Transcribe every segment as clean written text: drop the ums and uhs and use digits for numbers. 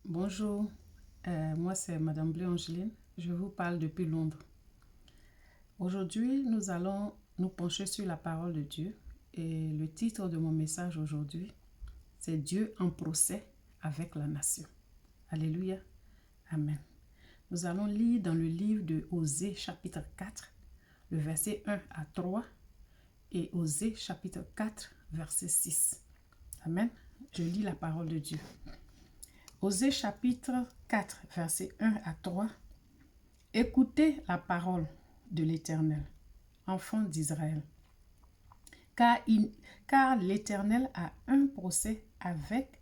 Bonjour, moi c'est Madame Blé Angeline, je vous parle depuis Londres. Aujourd'hui, nous allons nous pencher sur la parole de Dieu et le titre de mon message aujourd'hui, c'est Dieu en procès avec la nation. Alléluia, Amen. Nous allons lire dans le livre de Osée chapitre 4, le verset 1 à 3 et Osée chapitre 4, verset 6. Amen. Je lis la parole de Dieu. Osée chapitre 4, verset 1 à 3. Écoutez la parole de l'Éternel, enfants d'Israël. Car l'Éternel a un procès avec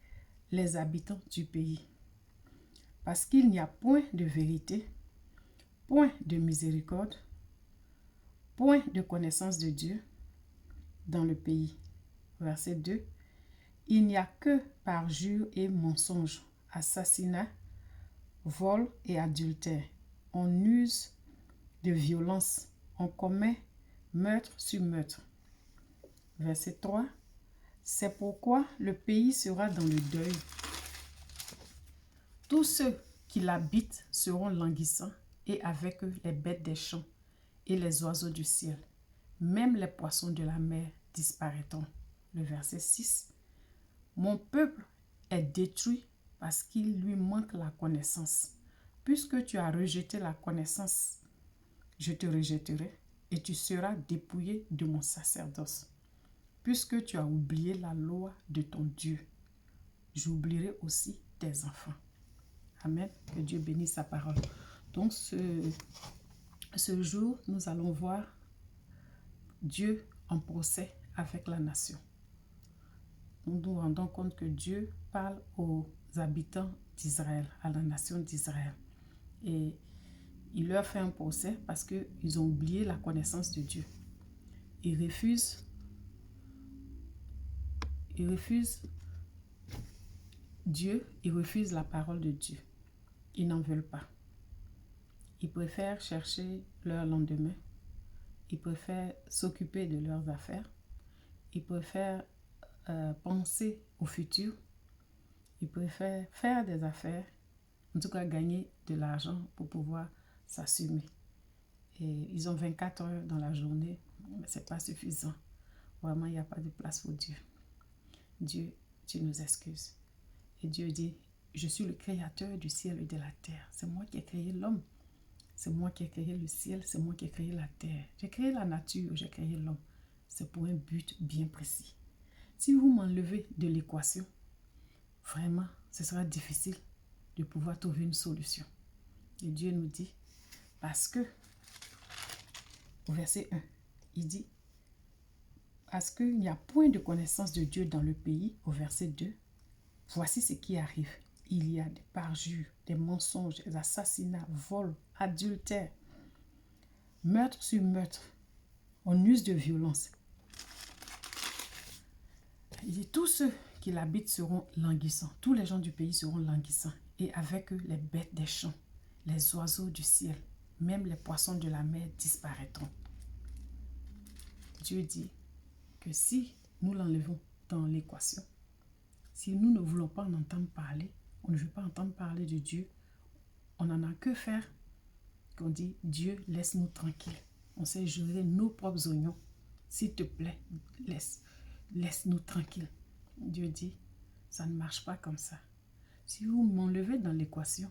les habitants du pays. Parce qu'il n'y a point de vérité, point de miséricorde, point de connaissance de Dieu dans le pays. Verset 2. Il n'y a que parjure et mensonge, assassinat, vol et adultère. On use de violence, on commet meurtre sur meurtre. Verset 3. C'est pourquoi le pays sera dans le deuil. Tous ceux qui l'habitent seront languissants et avec eux les bêtes des champs et les oiseaux du ciel. Même les poissons de la mer disparaîtront. Le verset 6. Mon peuple est détruit parce qu'il lui manque la connaissance. Puisque tu as rejeté la connaissance, je te rejetterai et tu seras dépouillé de mon sacerdoce. Puisque tu as oublié la loi de ton Dieu, j'oublierai aussi tes enfants. Amen. Que Dieu bénisse sa parole. Donc ce jour, nous allons voir Dieu en procès avec la nation. Nous nous rendons compte que Dieu parle aux habitants d'Israël, à la nation d'Israël. Et il leur fait un procès parce qu'ils ont oublié la connaissance de Dieu. Ils refusent Dieu, ils refusent la parole de Dieu. Ils n'en veulent pas. Ils préfèrent chercher leur lendemain. Ils préfèrent s'occuper de leurs affaires. Ils préfèrent penser au futur. Ils préfèrent faire des affaires, en tout cas gagner de l'argent pour pouvoir s'assumer. Et ils ont 24 heures dans la journée, mais ce n'est pas suffisant. Vraiment, il n'y a pas de place pour Dieu. Dieu, tu nous excuses. Et Dieu dit, je suis le créateur du ciel et de la terre. C'est moi qui ai créé l'homme. C'est moi qui ai créé le ciel, c'est moi qui ai créé la terre. J'ai créé la nature, j'ai créé l'homme. C'est pour un but bien précis. Si vous m'enlevez de l'équation, vraiment, ce sera difficile de pouvoir trouver une solution. Et Dieu nous dit, parce que, au verset 1, il dit, parce qu'il n'y a point de connaissance de Dieu dans le pays, au verset 2, voici ce qui arrive. Il y a des parjures, des mensonges, des assassinats, vols, adultères, meurtre sur meurtre. On use de violence. Il dit, tous ceux qui l'habitent seront languissants. Tous les gens du pays seront languissants. Et avec eux, les bêtes des champs, les oiseaux du ciel, même les poissons de la mer disparaîtront. Dieu dit que si nous l'enlevons dans l'équation, si nous ne voulons pas en entendre parler, on ne veut pas entendre parler de Dieu, on n'en a que faire qu'on dit, Dieu, laisse-nous tranquilles. On sait gérer nos propres oignons. S'il te plaît, laisse-nous tranquilles. Dieu dit, ça ne marche pas comme ça. Si vous m'enlevez dans l'équation,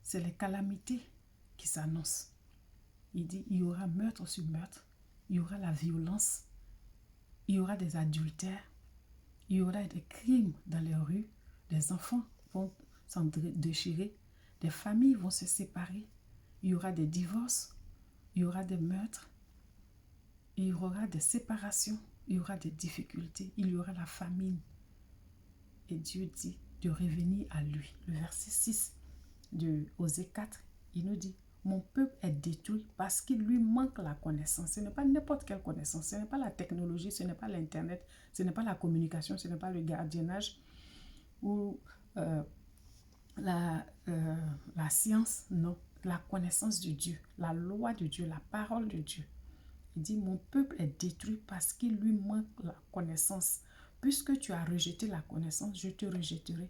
c'est les calamités qui s'annoncent. Il dit, il y aura meurtre sur meurtre, il y aura la violence, il y aura des adultères, il y aura des crimes dans les rues, des enfants vont s'en déchirer, des familles vont se séparer, il y aura des divorces, il y aura des meurtres, il y aura des séparations, il y aura des difficultés, il y aura la famine. Et Dieu dit de revenir à lui. Le verset 6 de Osée 4, il nous dit, mon peuple est détruit parce qu'il lui manque la connaissance. Ce n'est pas n'importe quelle connaissance, ce n'est pas la technologie, ce n'est pas l'internet, ce n'est pas la communication, ce n'est pas le gardiennage ou la science, non. La connaissance de Dieu, la loi de Dieu, la parole de Dieu. Il dit, mon peuple est détruit parce qu'il lui manque la connaissance. Puisque tu as rejeté la connaissance, je te rejetterai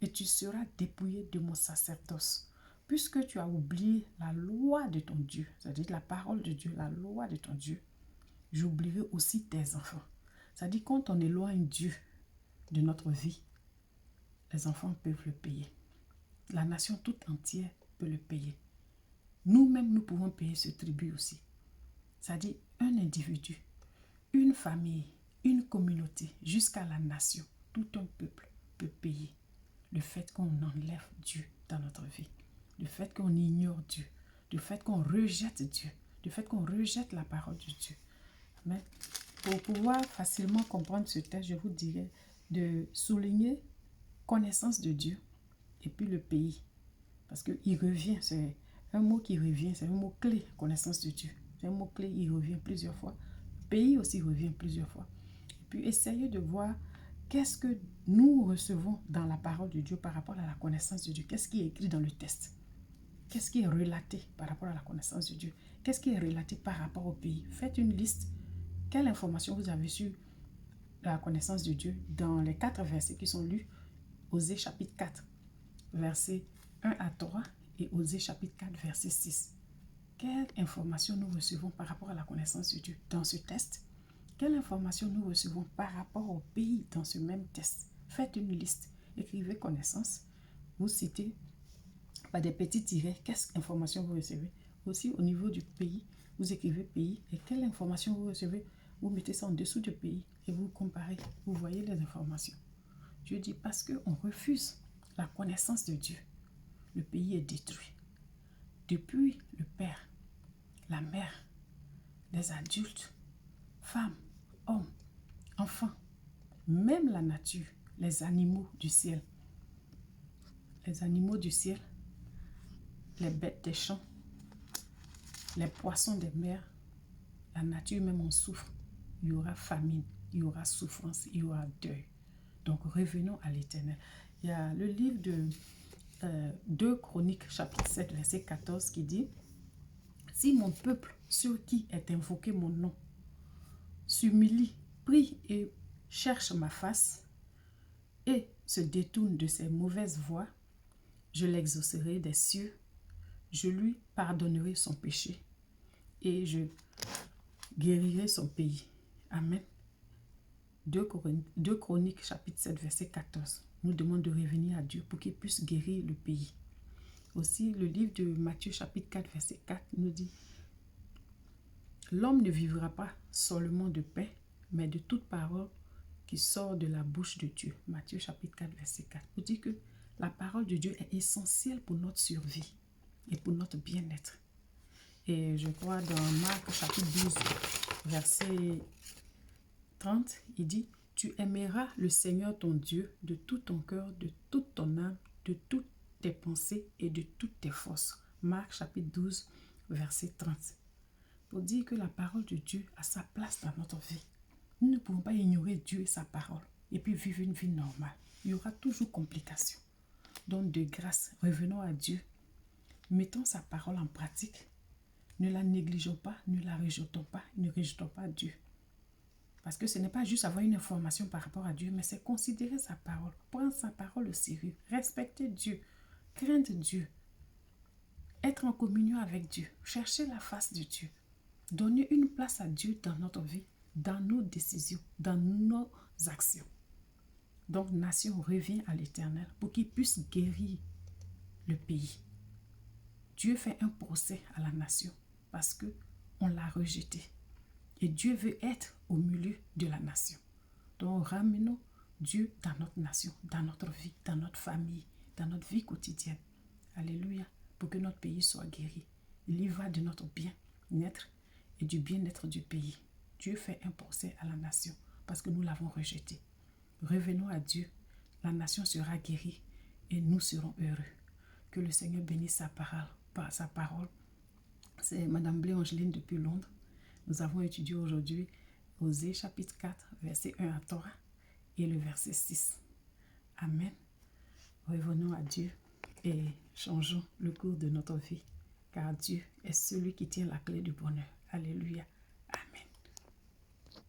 et tu seras dépouillé de mon sacerdoce. Puisque tu as oublié la loi de ton Dieu, c'est-à-dire la parole de Dieu, la loi de ton Dieu, j'oublierai aussi tes enfants. C'est-à-dire quand on éloigne Dieu de notre vie, les enfants peuvent le payer. La nation toute entière peut le payer. Nous-mêmes, nous pouvons payer ce tribut aussi. C'est-à-dire un individu, une famille, une communauté, jusqu'à la nation, tout un peuple peut payer le fait qu'on enlève Dieu dans notre vie, le fait qu'on ignore Dieu, le fait qu'on rejette Dieu, le fait qu'on rejette la parole de Dieu. Mais pour pouvoir facilement comprendre ce texte, je vous dirais de souligner connaissance de Dieu et puis le pays. Parce qu'il revient, c'est un mot qui revient, c'est un mot clé, connaissance de Dieu. C'est un mot clé, il revient plusieurs fois. Pays aussi revient plusieurs fois. Et puis essayez de voir qu'est-ce que nous recevons dans la parole de Dieu par rapport à la connaissance de Dieu. Qu'est-ce qui est écrit dans le texte? Qu'est-ce qui est relaté par rapport à la connaissance de Dieu? Qu'est-ce qui est relaté par rapport au pays? Faites une liste. Quelle information vous avez sur la connaissance de Dieu dans les 4 versets qui sont lus? Osée chapitre 4, versets 1 à 3 et Osée chapitre 4, verset 6. Quelle information nous recevons par rapport à la connaissance de Dieu dans ce test? Quelle information nous recevons par rapport au pays dans ce même test? Faites une liste, écrivez connaissance, vous citez par des petits tirets, quelle information vous recevez. Aussi au niveau du pays, vous écrivez pays et quelle information vous recevez, vous mettez ça en dessous du pays et vous comparez, vous voyez les informations. Dieu dit parce qu'on refuse la connaissance de Dieu, le pays est détruit. Depuis le père, la mère, les adultes, femmes, hommes, enfants, même la nature, les animaux du ciel. Les animaux du ciel, les bêtes des champs, les poissons des mers, la nature même en souffre. Il y aura famine, il y aura souffrance, il y aura deuil. Donc revenons à l'Éternel. Il y a le livre de 2 Chroniques, chapitre 7, verset 14 qui dit « Si mon peuple, sur qui est invoqué mon nom, s'humilie, prie et cherche ma face et se détourne de ses mauvaises voies, je l'exaucerai des cieux, je lui pardonnerai son péché et je guérirai son pays. » Amen. 2 Chroniques, chapitre 7, verset 14, nous demande de revenir à Dieu pour qu'il puisse guérir le pays. Aussi, le livre de Matthieu, chapitre 4, verset 4, nous dit « L'homme ne vivra pas seulement de pain, mais de toute parole qui sort de la bouche de Dieu. » Matthieu, chapitre 4, verset 4. Vous dit que la parole de Dieu est essentielle pour notre survie et pour notre bien-être. Et je crois dans Marc, chapitre 12, verset 30, il dit « Tu aimeras le Seigneur ton Dieu de tout ton cœur, de toute ton âme, de toutes tes pensées et de toutes tes forces. » Marc chapitre 12, verset 30. Pour dire que la parole de Dieu a sa place dans notre vie. Nous ne pouvons pas ignorer Dieu et sa parole et puis vivre une vie normale. Il y aura toujours complications. Donc de grâce, revenons à Dieu. Mettons sa parole en pratique. Ne la négligeons pas, ne la rejetons pas, ne rejetons pas Dieu. Parce que ce n'est pas juste avoir une information par rapport à Dieu, mais c'est considérer sa parole, prendre sa parole au sérieux, respecter Dieu, craindre Dieu, être en communion avec Dieu, chercher la face de Dieu, donner une place à Dieu dans notre vie, dans nos décisions, dans nos actions. Donc, nation revient à l'Éternel pour qu'il puisse guérir le pays. Dieu fait un procès à la nation parce qu'on l'a rejeté. Et Dieu veut être au milieu de la nation. Donc, ramenons Dieu dans notre nation, dans notre vie, dans notre famille, dans notre vie quotidienne. Alléluia. Pour que notre pays soit guéri. Il y va de notre bien-être et du bien-être du pays. Dieu fait un procès à la nation parce que nous l'avons rejeté. Revenons à Dieu. La nation sera guérie et nous serons heureux. Que le Seigneur bénisse sa parole. C'est Madame Blé Angeline depuis Londres. Nous avons étudié aujourd'hui Osée chapitre 4, verset 1 à 3 et le verset 6. Amen. Revenons à Dieu et changeons le cours de notre vie, car Dieu est celui qui tient la clé du bonheur. Alléluia.